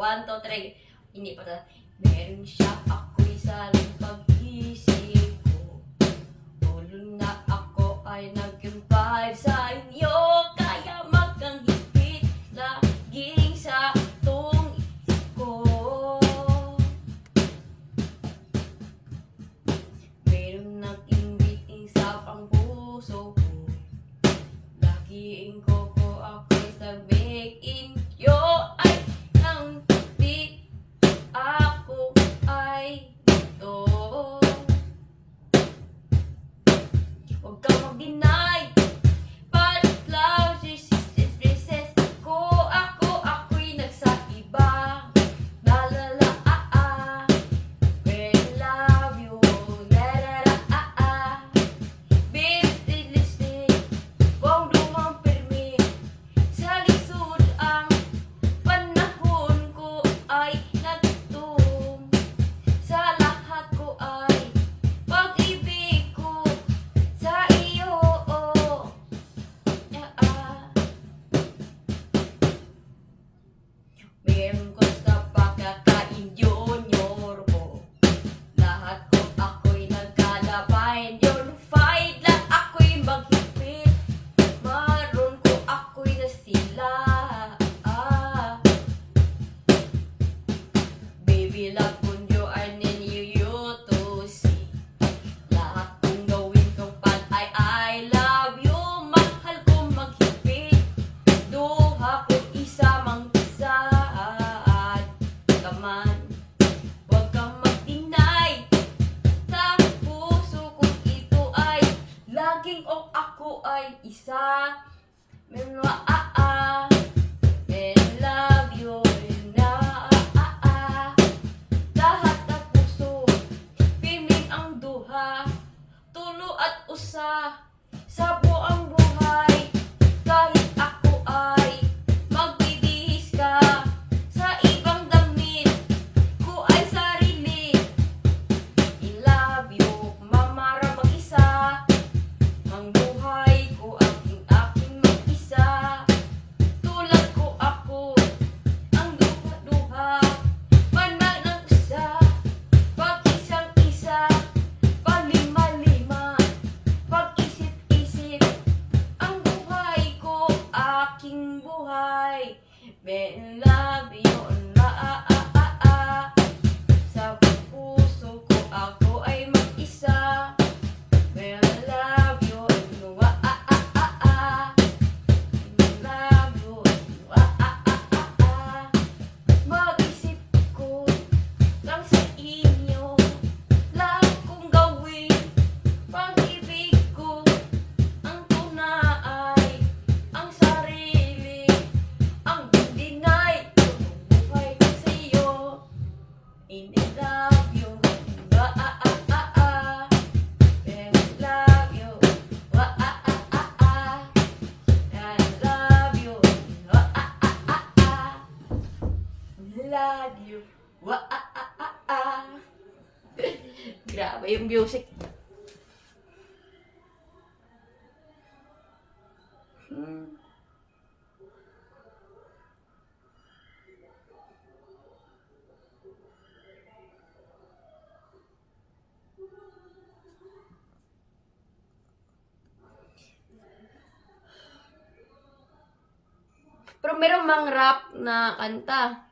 1, 2, 3. Hindi pa ta. Meron siya, ako'y saling pag-isip ko. Tulo na ako ay nag-impay sa inyo. Kaya magang higpit laging sa tong isip ko. Meron nag-inggit sa pang puso ko. Lagiing ko ako'y sabihin yo ay nang di ako ay ito. Huwag kang mag-deny, but love resist ko. Ako'y nagsakiba. La la la when I love you, la la la baby, listen, kung dumampirmi sa lisod ang panahon ko ay nagtum. Sa lahat ko ay pag-ibig ko sa iyo. Meron ko sa pagkakain junior ko. Lahat ko ako'y nagkalabay. Unified lang ako'y maghipit. Maroon ko ako'y nasila. Baby love kunjo I need you to see. Lahat kong gawin kong pan ay I love you. Mahal ko maghipit. Duha ko isa mang pisad. Kaman, huwag kang mag-deny. Sa puso kong ito ay laging ako ay isa. Men love you na lahat ng puso piling ang duha. Tulo at usa sa buong buhay. Kahit ako ay magbibihis ka sa ibang damit ko ay sarili. I love you, mamara mag-isa. Ang buhay ko aking mag-isa. Tulad ko ako, ang duha-duha. Panag ng isa, pag isang-isa. Palima-lima, pag-isip-isip. Ang buhay ko, aking buhay. Men love you, sa puso ko ako ay mag-isa. Men love you, love you, mag-isip ko lang sa inyo. Lahat kong gawin, pag-ibig ko ang tunay, ang sarili, ang deny. Buhay ko sa iyo, in love you, and love you, and love you, love you, grabe yung music. Pero meron mang rap na kanta.